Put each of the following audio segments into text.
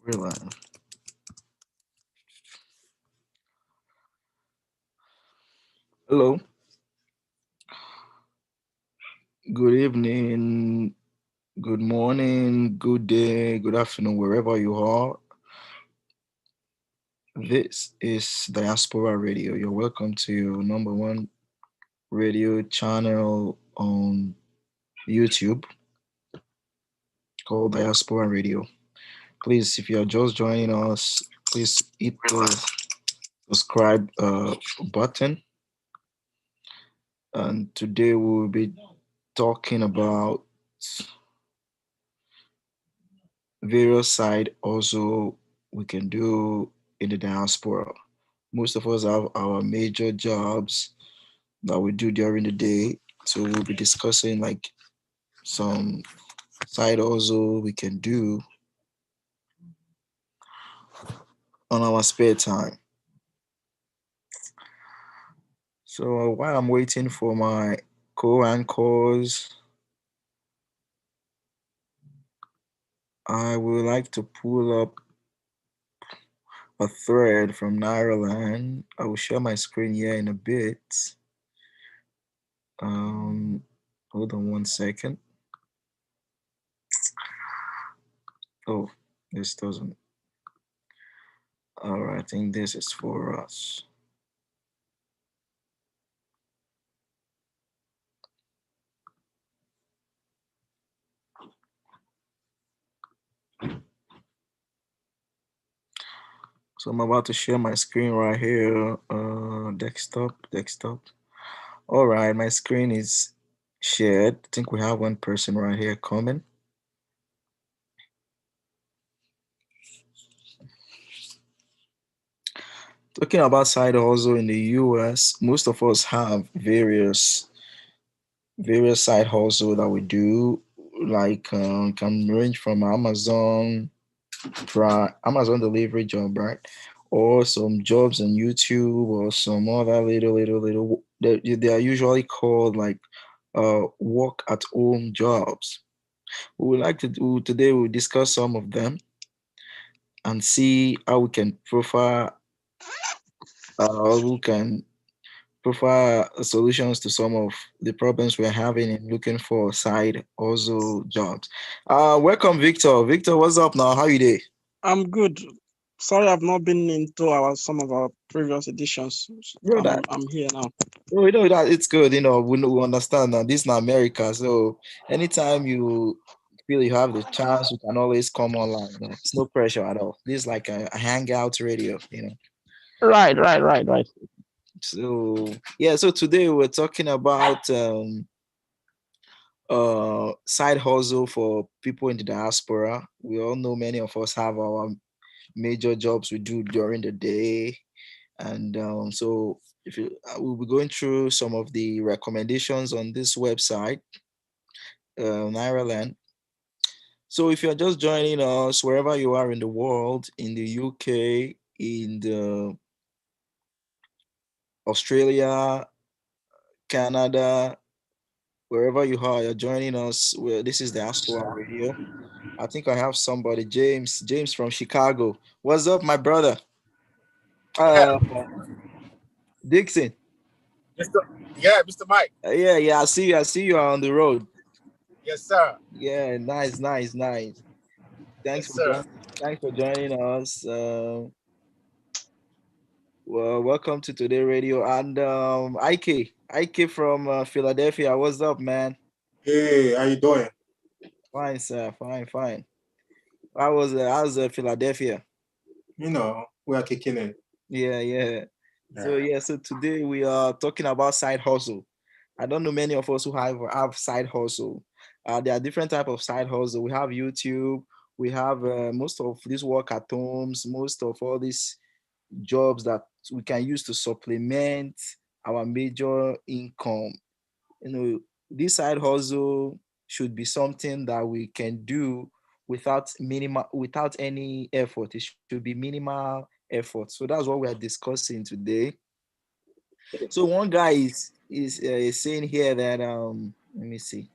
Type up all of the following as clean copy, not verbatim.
Relax. Hello. Good evening. Good morning. Good day. Good afternoon, wherever you are. This is Diaspora Radio. You're welcome to your number one radio channel on YouTube called Diaspora Radio. Please, if you're just joining us, please hit the subscribe button. And today we'll be talking about various side also we can do in the diaspora. Most of us have our major jobs that we do during the day. So we'll be discussing like some side also we can do on our spare time. So while I'm waiting for my co-anchors, I would like to pull up a thread from Ireland. I will share my screen here in a bit. Um, Hold on one second. Oh, this doesn't. All right, I think this is for us. So I'm about to share my screen right here. Desktop. All right, my screen is shared. I think we have one person right here coming. Talking about side hustle in the US, most of us have various side hustle that we do, like can range from Amazon delivery job, right? Or some jobs on YouTube or some other little. They are usually called like work at home jobs. We would like to do today. We'll discuss some of them and see how we can profile solutions to some of the problems we're having in looking for side hustle jobs. Welcome, Victor. Victor, what's up now? How you doing? I'm good. Sorry, I've not been into our some of our previous editions. Bro, I'm here now. that it's good. We understand that this is not America. So anytime you feel you have the chance, you can always come online. It's no pressure at all. This is like a hangout radio. Right. So yeah, so today we're talking about side hustle for people in the diaspora. We all know many of us have our major jobs we do during the day. And so if you we'll be going through some of the recommendations on this website, Ireland. So if you're just joining us wherever you are in the world, in the UK, in the Australia, Canada, wherever you are, you're joining us. Well, this is the Diaspora Radio. I think I have somebody, James from Chicago. What's up, my brother? Yeah, Uh, Dixon. Mr. Yeah, Mr. Mike. Yeah. I see you on the road. Yes, sir. Yeah, nice. Thanks Yes, for sir. joining. Thanks for joining us. Well, welcome to Today Radio and IK from Philadelphia. What's up, man? Hey, how you doing? Fine, sir. Fine. How's Philadelphia? We are kicking it. Yeah. So Yeah. yeah, so today we are talking about side hustle. I don't know many of us who have side hustle. There are different type of side hustle. We have YouTube. We have most of this work at homes. Most of all these jobs that we can use to supplement our major income. This side hustle should be something that we can do without any effort. It should be minimal effort. So that's what we are discussing today. So one guy is saying here that let me see,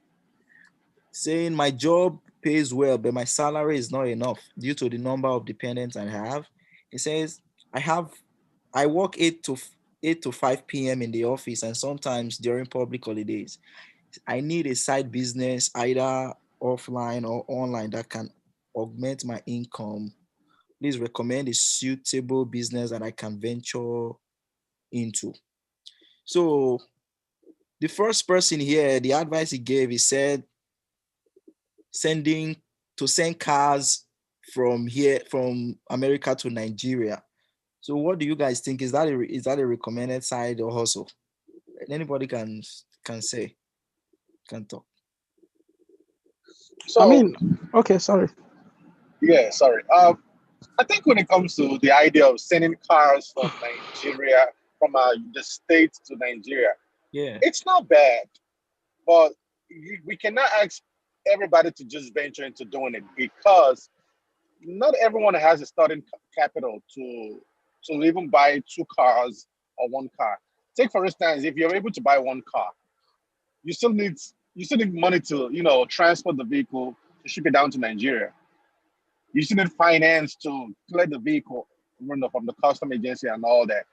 saying my job pays well, but my salary is not enough due to the number of dependents I have. He says I have I work 8 to 5 p.m. in the office and sometimes during public holidays. I need a side business either offline or online that can augment my income. Please recommend a suitable business that I can venture into. So the first person here, the advice he gave, he said sending send cars from here from America to Nigeria. So what do you guys think? Is that a recommended side or hustle? Anybody can say can talk. I So mean, okay, sorry. yeah, sorry. I think when it comes to the idea of sending cars from Nigeria, from the states to Nigeria, Yeah. it's not bad, but we cannot ask everybody to just venture into doing it because not everyone has a starting capital to even buy two cars or one car. Take for instance, if you're able to buy one car, you still need you still need money to transport the vehicle to ship it down to Nigeria. You still need finance to clear the vehicle, from the custom agency and all that.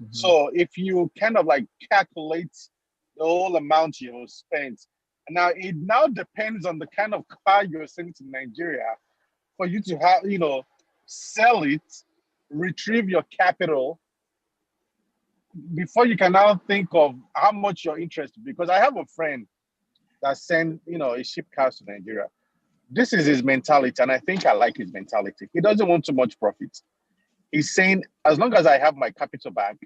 Mhm. So if you kind of like calculate the whole amount you spent, now it now depends on the kind of car you're sending to Nigeria for you to have, sell it, retrieve your capital before you can now think of how much you're interested. Because I have a friend that sent, a ship cars to Nigeria. This is his mentality, and I think I like his mentality. He doesn't want too much profit. He's saying, as long as I have my capital back,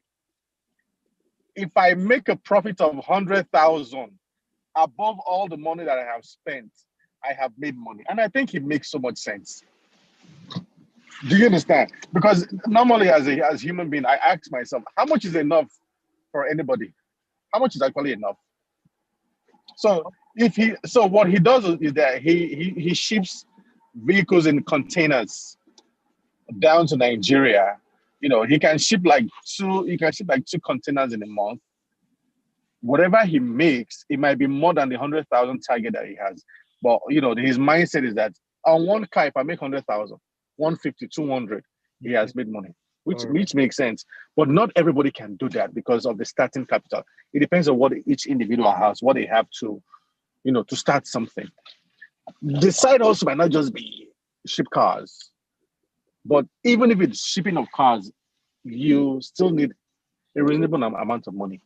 if I make a profit of 100,000 above all the money that I have spent, I have made money. And I think it makes so much sense. Do you understand? Because normally, as human being, I ask myself, how much is enough for anybody? How much is actually enough? So what he does is that he ships vehicles in containers down to Nigeria. He can ship like two containers in a month. Whatever he makes, it might be more than the 100,000 target that he has. But his mindset is that on one car, if I make 100,000, 150, 200, he Okay. has made money, All right. which makes sense. But not everybody can do that because of the starting capital. It depends on what each individual has, what they have to start something. The side also might not just be ship cars, but even if it's shipping of cars, you still need a reasonable amount of money.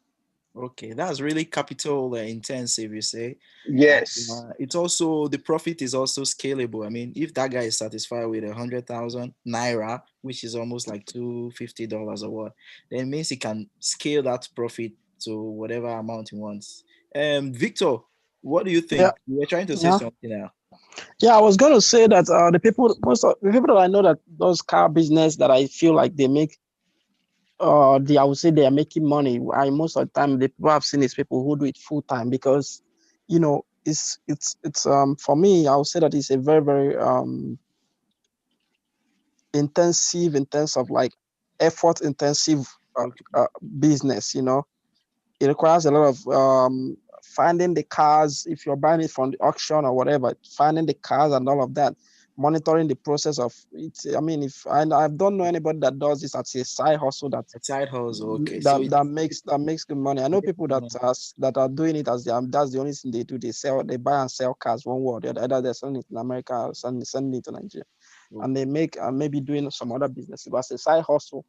Okay, that's really capital intensive, you say. And Yes. it's also the profit is also scalable. I mean, if that guy is satisfied with 100,000 naira, which is almost like $250 or what, then it means he can scale that profit to whatever amount he wants. Victor, what do you Yeah, think? You were trying to say yeah, something now. yeah. I was gonna say that most of the people that I know that those car business that I feel like they make, I would say they are making money. I most of the time the people I've seen is people who do it full time because, it's for me I would say that it's a very very intensive in terms of like effort intensive uh, Okay. uh, business. It requires a lot of finding the cars if you're buying it from the auction or whatever, finding the cars and all of that, monitoring the process of it. I mean, if I don't know anybody that does this as a side hustle that A side hustle. Okay. So that that makes that makes good money. I know people that money. that are doing it as that's the only thing they do. They buy and sell cars one way or the other. Either they're selling it in America or sending it to Nigeria, and they make maybe doing some other business. But as a side hustle,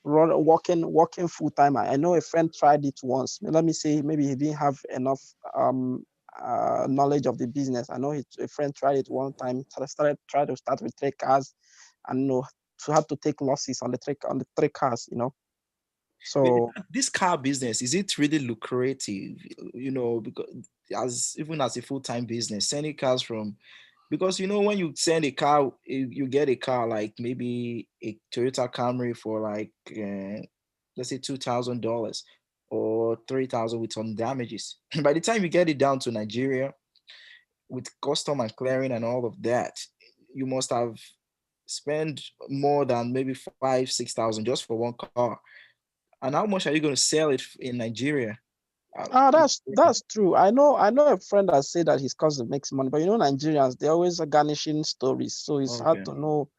working full time. I know a friend tried it once. Let me say maybe he didn't have enough knowledge of the business. I know a friend tried it one time. Tried to start with three cars, and to have to take losses on the three cars. But So this car business, is it really lucrative? Because as even as a full-time business, sending cars from because when you send a car, you get a car like maybe a Toyota Camry for like let's say $2,000 or 3,000 with some damages. By the time you get it down to Nigeria with custom and clearing and all of that, you must have spent more than maybe 5, 6,000 just for one car. And how much are you going to sell it in Nigeria? That's true. I know a friend that said that his cousin makes money, but Nigerians, they're always garnishing stories, so it's hard Okay. to know.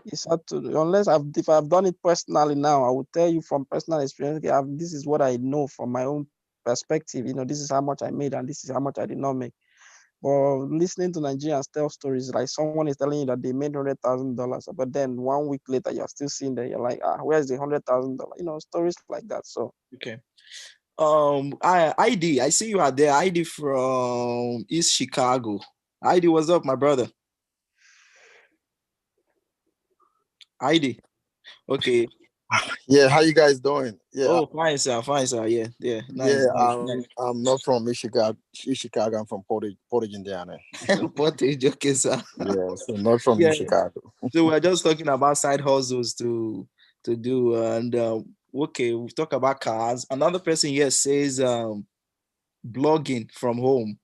It's hard to, unless if I've done it personally now, I will tell you from personal experience. Okay, this is what I know from my own perspective. This is how much I made and this is how much I did not make. But listening to Nigerians tell stories, like someone is telling you that they made $100,000, but then 1 week later you're still seeing that, you're like, where's the $100,000? Stories like that. So Okay. I see you are there. ID from East Chicago. ID, what's up, my brother? ID. Okay. Yeah, how you guys doing? Yeah, Oh, fine, sir. Fine, sir. Yeah, yeah. yeah. Nice, nice, nice. I'm not from Michigan. Chicago. I'm from Portage, Indiana. Pottage, okay, sir. Yeah, so not from Yeah. Chicago. So we're just talking about side hustles to do, and okay, we've talked about cars. Another person here says blogging from home.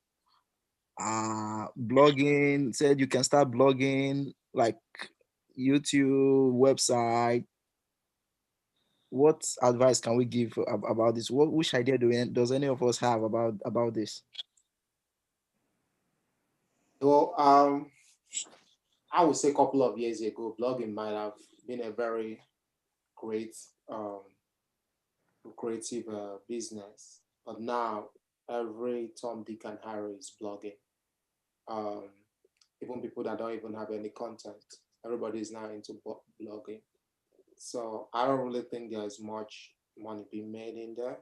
Blogging, said you can start blogging like YouTube website. What advice can we give about this? Which idea does any of us have about this? Well, I would say a couple of years ago, blogging might have been a very great, um, lucrative business, but now every Tom, Dick, and Harry is blogging. Um, Even people that don't even have any content, everybody is now into blogging. So I don't really think there's much money being made in there.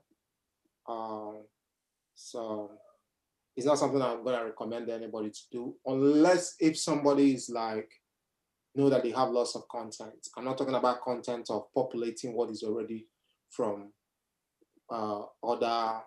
Um, so it's not something I'm gonna recommend anybody to do unless if somebody is like know that they have lots of content. I'm not talking about content of populating what is already from other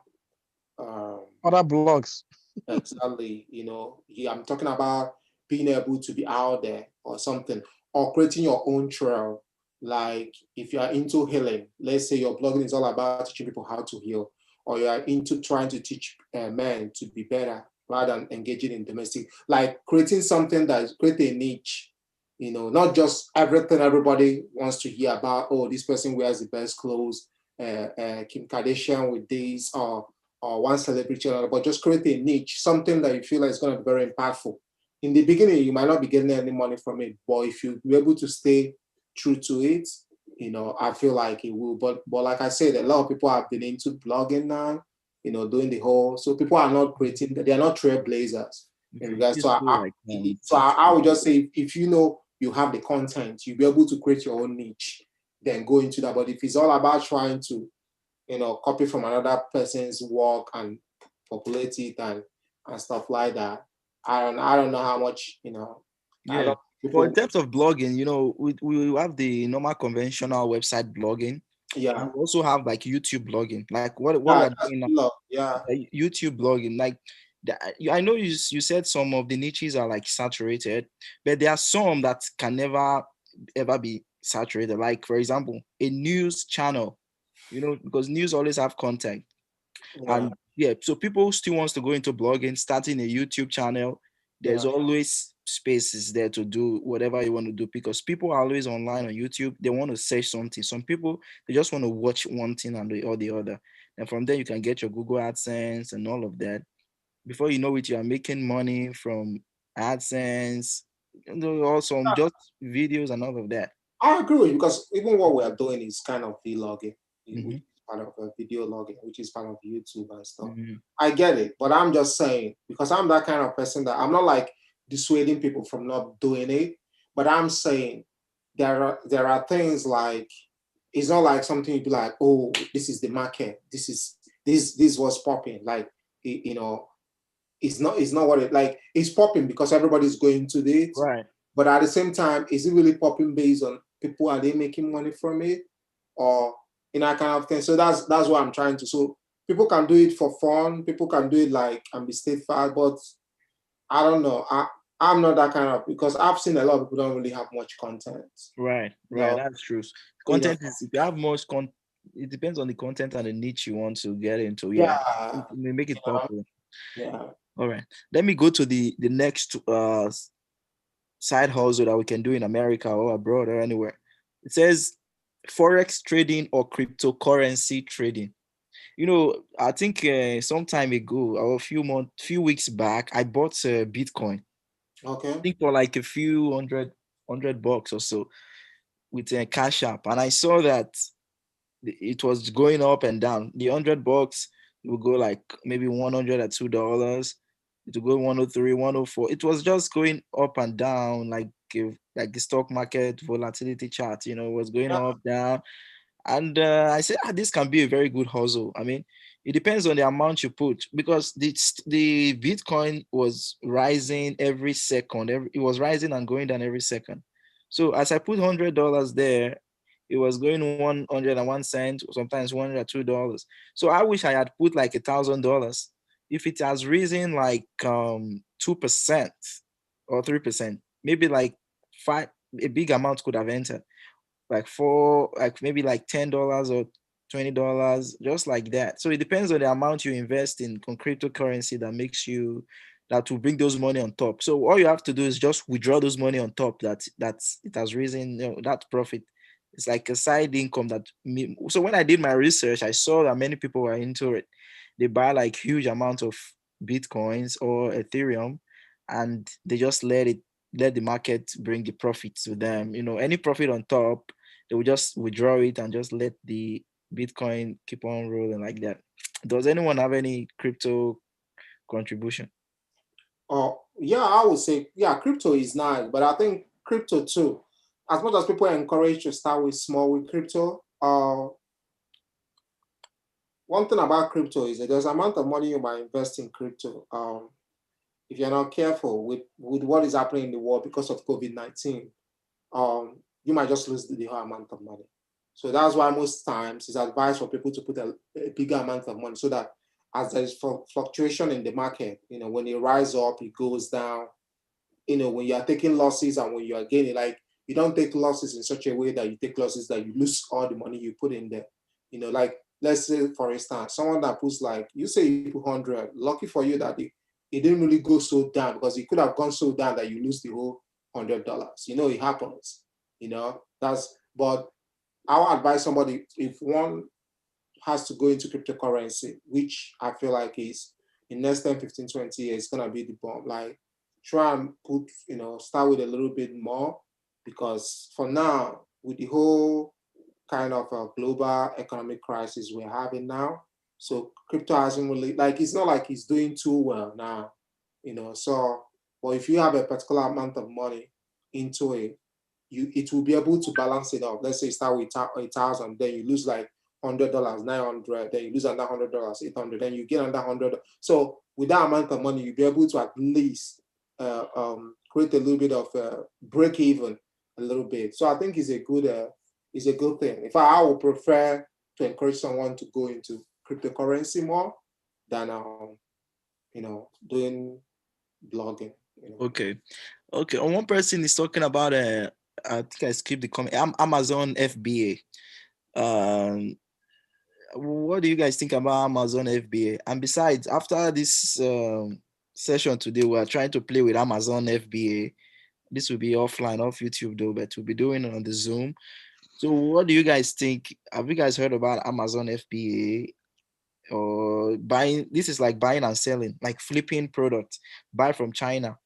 other blogs. exactly, yeah, I'm talking about being able to be out there or something, or creating your own trail. Like if you are into healing, let's say your blogging is all about teaching people how to heal, or you are into trying to teach men to be better rather than engaging in domestic, like creating something that is create a niche, not just everything everybody wants to hear about. Oh, this person wears the best clothes, Kim Kardashian with this, or one celebrity or another, but just create a niche, something that you feel like is going to be very impactful. In the beginning, you might not be getting any money from it, but if you're able to stay true to it, I feel like it will. But like I said, a lot of people have been into blogging now, doing the whole. So people are not creating, they are not trailblazers in Okay. regards to. Just do like I would just say if you know you have the content, you'll be able to create your own niche, then go into that. But if it's all about trying to copy from another person's work and populate it and stuff like that. I don't know how much, I yeah. don't For in people terms of blogging, we have the normal conventional website blogging, and yeah. we also have like YouTube blogging, like what we Yeah, are that's doing now. love. Yeah. YouTube blogging, like I know you said some of the niches are like saturated, but there are some that can never ever be saturated. Like for example, a news channel, because news always have content. Yeah. And yeah, so people still wants to go into blogging, starting a YouTube channel. There's Yeah. always spaces there to do whatever you want to do, because people are always online on YouTube. They want to search something. Some people, they just want to watch one thing or the other. And from there you can get your Google AdSense and all of that. Before you know it, you are making money from AdSense, also just videos and all of that. I agree with you because even what we are doing is kind of vlogging, which Mm-hmm. is part of video logging, which is part of YouTube and stuff. Mm-hmm. I get it, but I'm just saying because I'm that kind of person that I'm not like dissuading people from not doing it, but I'm saying there are things like it's not like something you'd be like, oh, this is the market, this was popping, like you know, it's not what it like it's popping because everybody's going to it, Right. but at the same time, is it really popping based on people? Are they making money from it, or kind of thing? So that's what I'm trying to. So people can do it for fun. People can do it like and be steadfast, but I don't know. I'm not that kind of because I've seen a lot of people don't really have much content. Right, You right. know, That's true. you know. Content is, if you have most it depends on the content and the niche you want to get into. Yeah, Yeah, it may make you it know, popular. yeah. All right. Let me go to the next side hustle that we can do in America or abroad or anywhere. It says forex trading or cryptocurrency trading. I think some time ago or few weeks back, I bought Bitcoin. I Okay. think for like a few hundred bucks or so with a cash app, and I saw that it was going up and down. The $100 will go like maybe 100 at $2. It will go 103, 104. It was just going up and down like the stock market volatility chart. Was going Yeah. up down. And I said, this can be a very good hustle. I mean, it depends on the amount you put because the Bitcoin was rising every second. It was rising and going down every second. So as I put $100 there, it was going 101 cents, sometimes $102. So I wish I had put like $1,000. If it has risen like 2% or 3%, maybe like five, a big amount could have entered like maybe like $10 or $20, just like that. So it depends on the amount you invest in cryptocurrency that will bring those money on top. So all you have to do is just withdraw those money on top that's it has risen, that profit. It's like a side income so when I did my research, I saw that many people were into it. They buy like huge amount of Bitcoins or Ethereum, and they just let the market bring the profit to them. Any profit on top, they will just withdraw it and just let the Bitcoin keep on rolling like that. Does anyone have any crypto contribution? Yeah, I would say, yeah, crypto is nice, but I think crypto too, as much as people are encouraged to start with small with crypto, one thing about crypto is that there's amount of money you might invest in crypto. If you're not careful with what is happening in the world because of COVID-19, you might just lose the whole amount of money. So that's why most times it's advised for people to put a bigger amount of money so that as there's fluctuation in the market, when it rises up, it goes down. When you are taking losses and when you are gaining, like you don't take losses in such a way that you take losses that you lose all the money you put in there. Like let's say for instance, someone that puts like you say you put 100, lucky for you that it didn't really go so down because it could have gone so down that you lose the whole $100. It happens. But I would advise somebody if one has to go into cryptocurrency, which I feel like is in next 10, 15, 20 years, it's gonna be the bomb. Like try and start with a little bit more because for now, with the whole kind of global economic crisis we're having now, so crypto hasn't really like it's not like it's doing too well now, So, but if you have a particular amount of money into it, it will be able to balance it out. Let's say you start with 1,000, then you lose like $100, 900, then you lose another $100, 800, then you get another 100. So with that amount of money, you'll be able to at least create a little bit of break even a little bit. So I think it's a good thing. In fact, I would prefer to encourage someone to go into cryptocurrency more than doing blogging. Okay. Okay. And one person is talking about I think I skipped the comment. Amazon FBA. What do you guys think about Amazon FBA? And besides, after this session today, we are trying to play with Amazon FBA. This will be offline, off YouTube though, but we'll be doing it on the Zoom. So what do you guys think? Have you guys heard about Amazon FBA or buying? This is like buying and selling, like flipping products. Buy from China,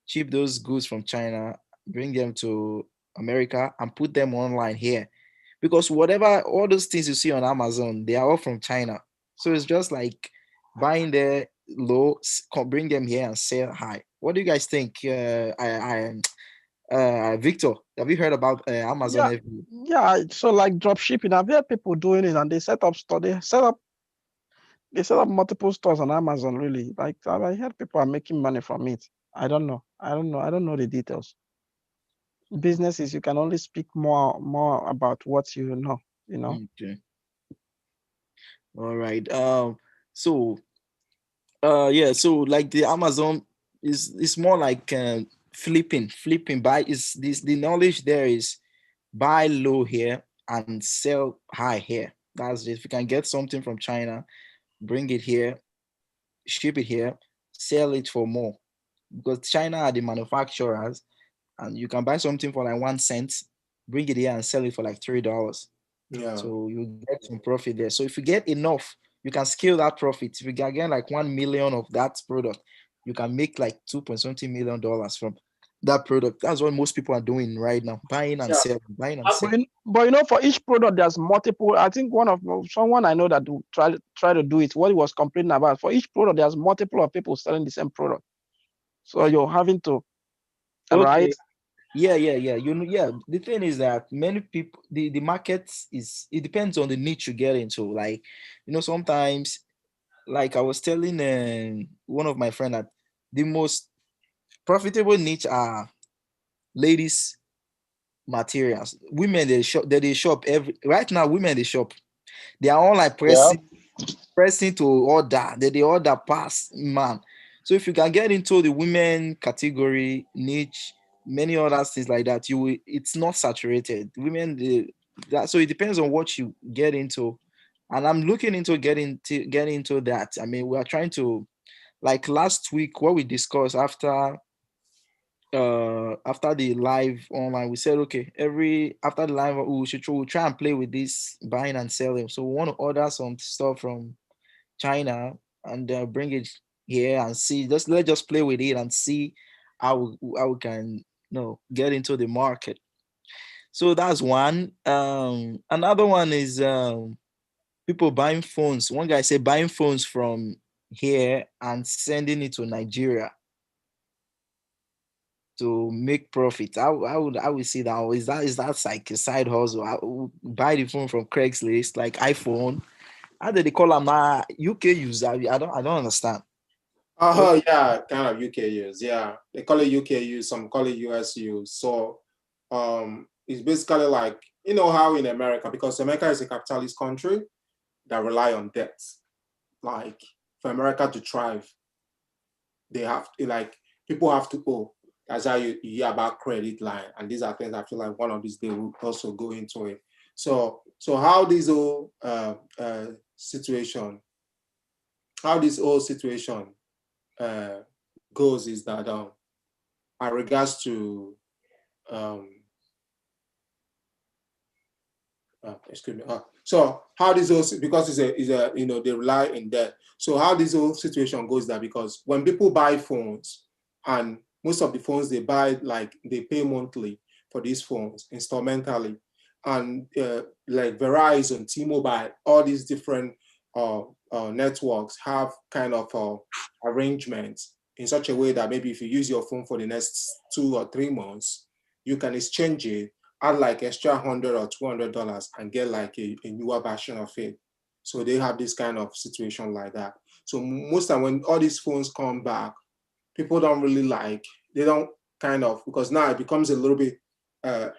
ship those goods from China, bring them to America and put them online here. Because whatever, all those things you see on Amazon, they are all from China. So it's just like buying there low, bring them here and sell high. What do you guys think? Victor, have you heard about Amazon Yeah, FBA? yeah. So like drop shipping, I've heard people doing it, and they set up store. They set up multiple stores on Amazon. Really, like I heard people are making money from it. I don't know. I don't know the details. Businesses, you can only speak more about what you know. Okay. All right. So yeah, so like the Amazon is more like flipping buy is this the knowledge there is buy low here and sell high here. That's it. If you can get something from China, bring it here, ship it here, sell it for more. Because China are the manufacturers, and you can buy something for like 1 cent, bring it here and sell it for like $3. Yeah. So you get some profit there. So if you get enough you can scale that profit. If you can get like 1 million of that product, you can make like $2.20 million from that product. That's what most people are doing right now, buying and Yeah. selling, buying and But, selling. for each product, there's multiple. I think someone I know that try to do it. What he was complaining about, for each product, there's multiple of people selling the same product. So you're having to, right? Okay. Yeah. You know, yeah. The thing is that many people, the market is, it depends on the niche you get into. Like, sometimes, like I was telling one of my friend that the most profitable niche are ladies materials. Women they shop every right now. Women they shop. They are all like Yeah. pressing to order. They order pass, man. So if you can get into the women category niche, many other things like that, it's not saturated. Women so it depends on what you get into. And I'm looking into getting into that. I mean, we are trying to, like last week what we discussed after the live online, we said, okay, every after the live we'll try and play with this buying and selling. So we want to order some stuff from China and bring it here and see. Let's just play with it and see how we can, get into the market. So that's one. Another one is people buying phones. One guy said buying phones from here and sending it to Nigeria to make profit. I would see that. Is that like a side hustle? I would buy the phone from Craigslist, like iPhone. How do they call them now? UK user. I don't understand. What? Yeah, kind of UK use. Yeah, they call it UK use. Some call it US use. So, it's basically like, how in America, because America is a capitalist country that rely on debt. Like, for America to thrive, they have to, like, people have to owe. That's how you hear about credit line, and these are things I feel like one of these days will also go into it. So how this whole situation, how this whole situation uh, goes is that in regards to um, excuse me. So how this whole, because it's a they rely in debt. So how this whole situation goes that, because when people buy phones, and most of the phones they buy, like they pay monthly for these phones instrumentally, and like Verizon, T-Mobile, all these different networks have kind of arrangements in such a way that maybe if you use your phone for the next 2 or 3 months, you can exchange it, add like extra $100 or $200 and get like a newer version of it. So they have this kind of situation like that. So most time when all these phones come back, people don't really like, they don't kind of, because now it becomes a little bit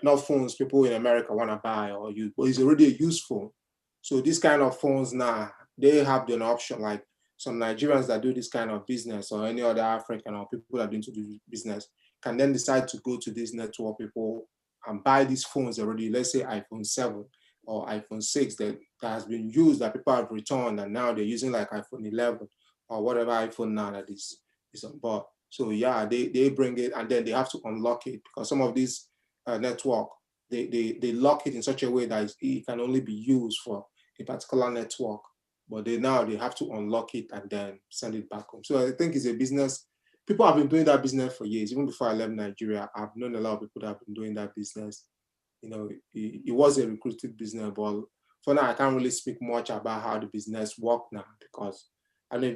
not phones people in America want to buy or use, but it's already a used phone. So these kind of phones now, they have an option, like some Nigerians that do this kind of business, or any other African or people that do into the business, can then decide to go to these network people and buy these phones already, let's say iPhone 7 or iPhone 6 that has been used, that people have returned, and now they're using like iPhone 11 or whatever iPhone now that is on board. So yeah, they bring it and then they have to unlock it, because some of these network, they lock it in such a way that it can only be used for a particular network. But they have to unlock it and then send it back home. So I think it's a business. People have been doing that business for years. Even before I left Nigeria, I've known a lot of people that have been doing that business. It was a recruited business, but for now, I can't really speak much about how the business worked now, because I know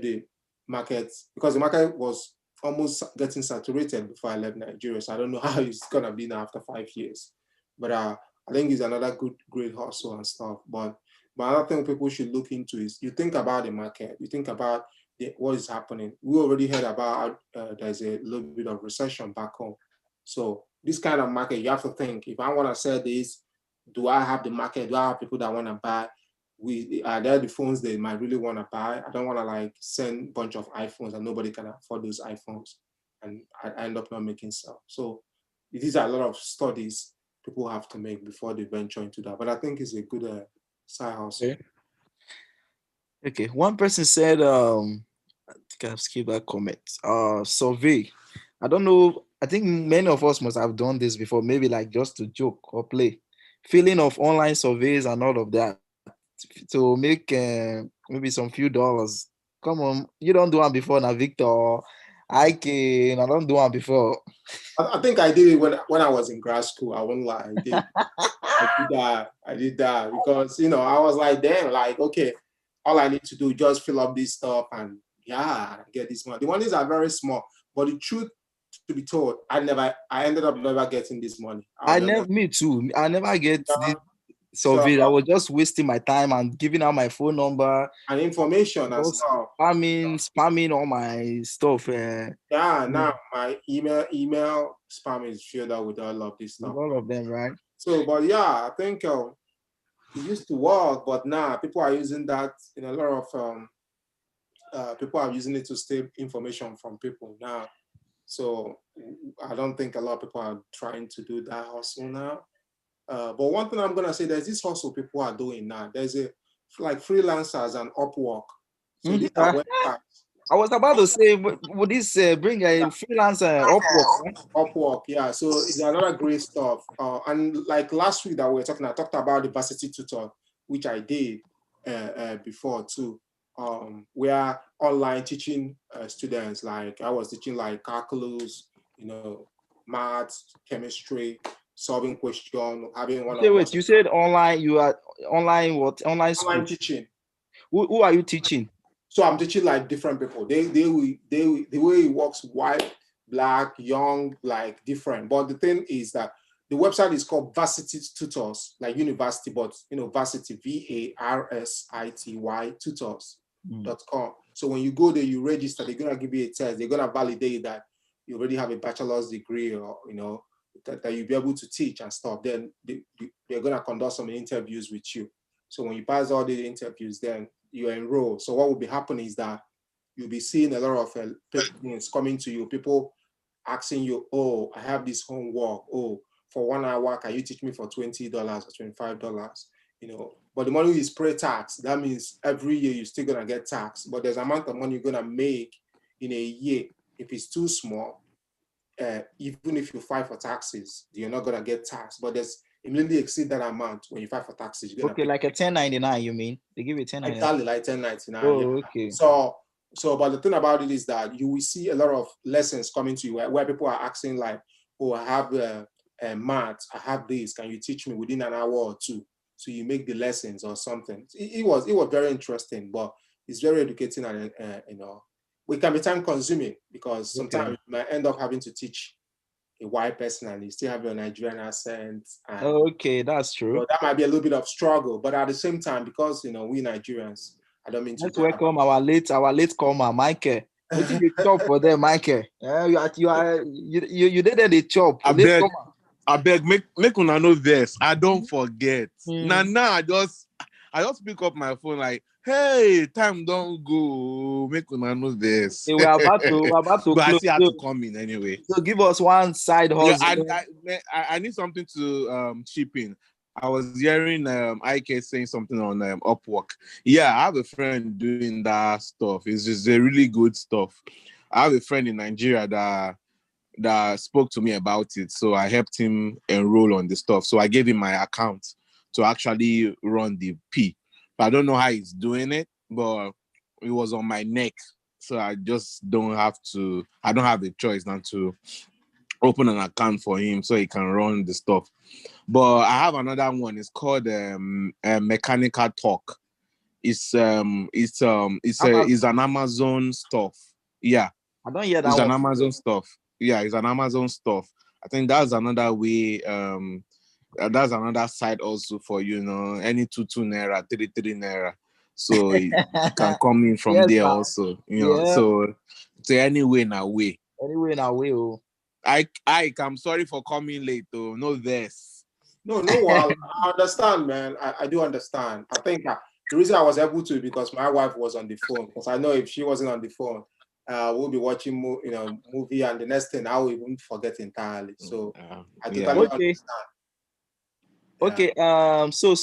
because the market was almost getting saturated before I left Nigeria. So I don't know how it's gonna be now after 5 years. But I think it's another great hustle and stuff. But another thing people should look into is, you think about the market, you think about what is happening. We already heard about there's a little bit of recession back home. So this kind of market, you have to think, if I want to sell this, do I have the market? Do I have people that want to buy? Are there the phones they might really want to buy? I don't want to like send a bunch of iPhones and nobody can afford those iPhones, and I end up not making sale. So these are a lot of studies people have to make before they venture into that. But I think it's a good side hustle. Okay. One person said, I think I've skipped that comment. Survey. I don't know. I think many of us must have done this before, maybe like just to joke or play. Feeling of online surveys and all of that. to make maybe some few dollars. Come on, you don't do one before now, Victor. I can. I don't do one before. I think I did it when I was in grad school. I won't lie, I did. I did that because I was like, damn, like okay, all I need to do is just fill up this stuff and yeah, get this money. The monies are very small, but the truth to be told, I ended up never getting this money. Me too. I never get this So, survey. I was just wasting my time and giving out my phone number and information and just stuff. spamming all my stuff. Yeah, now my email spam is filled out with all of this stuff. All of them, right? So, but yeah, I think it used to work, but now people are using that in a lot of people are using it to steal information from people now. So I don't think a lot of people are trying to do that hustle now. But one thing I'm gonna say, there's this hustle people are doing now. There's like freelancers and Upwork. So these are websites. I was about to say, would this bring a freelancer Upwork? Right? Upwork, yeah. So it's another great stuff. And like last week that we were talking, I talked about the varsity tutor, which I did before too. We are online teaching students. Like I was teaching like calculus, maths, chemistry, solving question, having one. Wait, you said online. You are online. What online school? Online teaching. Who are you teaching? So I'm teaching like different people. The way it works, white, black, young, like different. But the thing is that the website is called Varsity Tutors, like university, but varsity, VARSITY tutors.com. So when you go there, you register, they're gonna give you a test, they're gonna validate that you already have a bachelor's degree or that you'll be able to teach and stuff. Then they're gonna conduct some interviews with you. So when you pass all the interviews, then you enroll. So what will be happening is that you'll be seeing a lot of things coming to you, people asking you, oh, I have this homework. Oh, for 1 hour, can you teach me for $20 or $25? But the money is pre-tax. That means every year you're still gonna get taxed. But there's an amount of money you're gonna make in a year. If it's too small, even if you file for taxes, you're not gonna get taxed. But there's immediately exceed that amount when you file for taxes. You're okay, like a 1099, you mean? They give you 1099. Exactly, like 1099. Oh, yeah. okay. So, but the thing about it is that you will see a lot of lessons coming to you where people are asking like, oh, I have math, I have this, can you teach me within an hour or two? So you make the lessons or something. It was very interesting, but it's very educating and it can be time consuming because sometimes you might end up having to teach a white person and you still have your Nigerian accent. And okay, that's true. so that might be a little bit of struggle, but at the same time, because we Nigerians, I don't mean to. Let's welcome our late comer, Michael. What did you chop for them, Michael? You did the chop. I beg, make una know this. I don't forget. Now I just pick up my phone like, hey, time don't go. Make una know this. We're about to but close. I still have to come in anyway. So give us one side hustle. I need something to chip in. I was hearing IK saying something on Upwork. Yeah, I have a friend doing that stuff. It's just a really good stuff. I have a friend in Nigeria that spoke to me about it. So I helped him enroll on the stuff. So I gave him my account to actually run the P. But I don't know how he's doing it, but it was on my neck. So I just don't have a choice than to open an account for him so he can run the stuff. But I have another one. It's called Mechanical Talk. It's an Amazon stuff. Yeah. I don't hear that. It's an Amazon stuff. Yeah, it's an Amazon stuff. I think that's another way. That's another side also for any 2 naira, 3 naira. So it can come in from there also. So anyway in a way. Anyway in a way. Oh. I'm sorry for coming late though. No this. No, I understand, man. I do understand. I think the reason I was able to because my wife was on the phone. Because I know if she wasn't on the phone, we'll be watching movie and the next thing I will even forget entirely. So I totally understand. Okay. So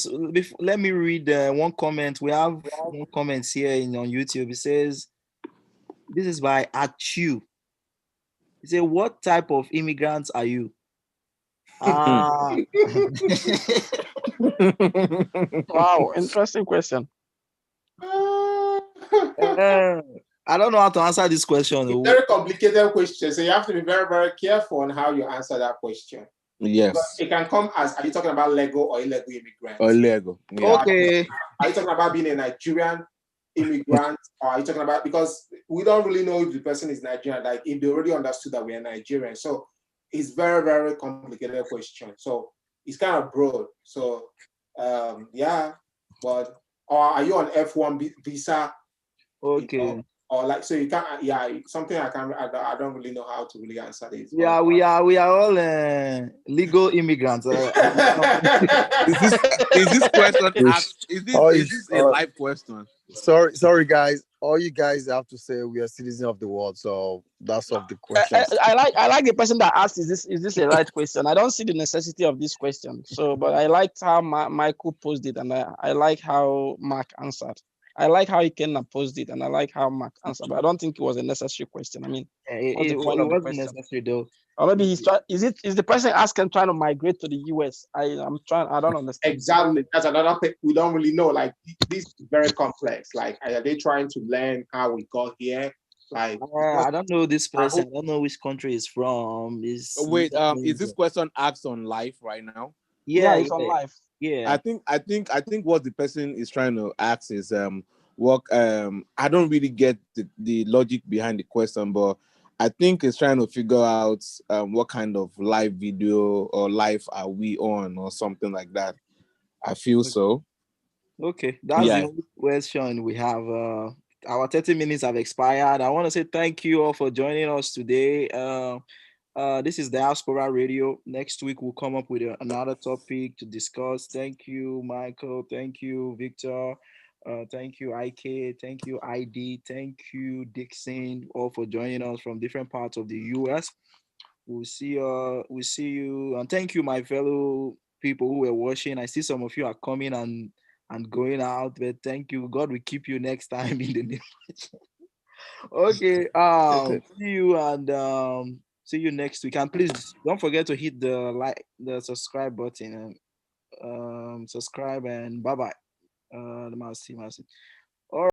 let me read one comment. We have one comment here on YouTube. It says, "This is by Achu." He said, "What type of immigrants are you?" Wow, interesting question. I don't know how to answer this question. It's a very complicated question, so you have to be very, very careful on how you answer that question. Yes. It can come as, are you talking about legal or illegal immigrants? Or Lego. Yeah. Okay. Are you talking about being a Nigerian immigrant, or are you talking about, because we don't really know if the person is Nigerian, like if they already understood that we are Nigerian. So it's very, very complicated question. So it's kind of broad. So yeah, but or are you on F1 visa? Okay. You know, or like, so you can't, yeah, something I don't really know how to really answer this. Yeah, we are all legal immigrants. Is this question asked? Is this a live question? Sorry, guys. All you guys have to say we are citizens of the world, so that's of the question. I like the person that asked, is this a right question? I don't see the necessity of this question. So, but I liked how Michael posed it, and I like how Mark answered. I like how Ikenna posed it, and I like how Mark answered. But I don't think it was a necessary question. I mean, what's the point of the wasn't question? necessary though. Or maybe he's trying. Is the person asking trying to migrate to the US? I don't understand. Exactly. That's another thing we don't really know. Like, this is very complex. Like, are they trying to learn how we got here? Like, I don't know this person. I don't know which country is from. Wait, is this question asked on live right now? Yeah, it's on live. Yeah. I think what the person is trying to ask is what I don't really get the logic behind the question, but I think it's trying to figure out what kind of live video or live are we on or something like that. I feel so. Okay, that's the only question we have. Our 30 minutes have expired. I want to say thank you all for joining us today. This is Diaspora Radio. Next week we'll come up with another topic to discuss. Thank you, Michael. Thank you, Victor. Thank you, IK. Thank you, ID. Thank you, Dixon, all for joining us from different parts of the US. We'll see you, and thank you, my fellow people who were watching. I see some of you are coming and going out, but thank you. God will keep you next time in the name. Okay. See you, and see you next week. And please don't forget to hit the subscribe button, and subscribe, and bye bye. Mercy.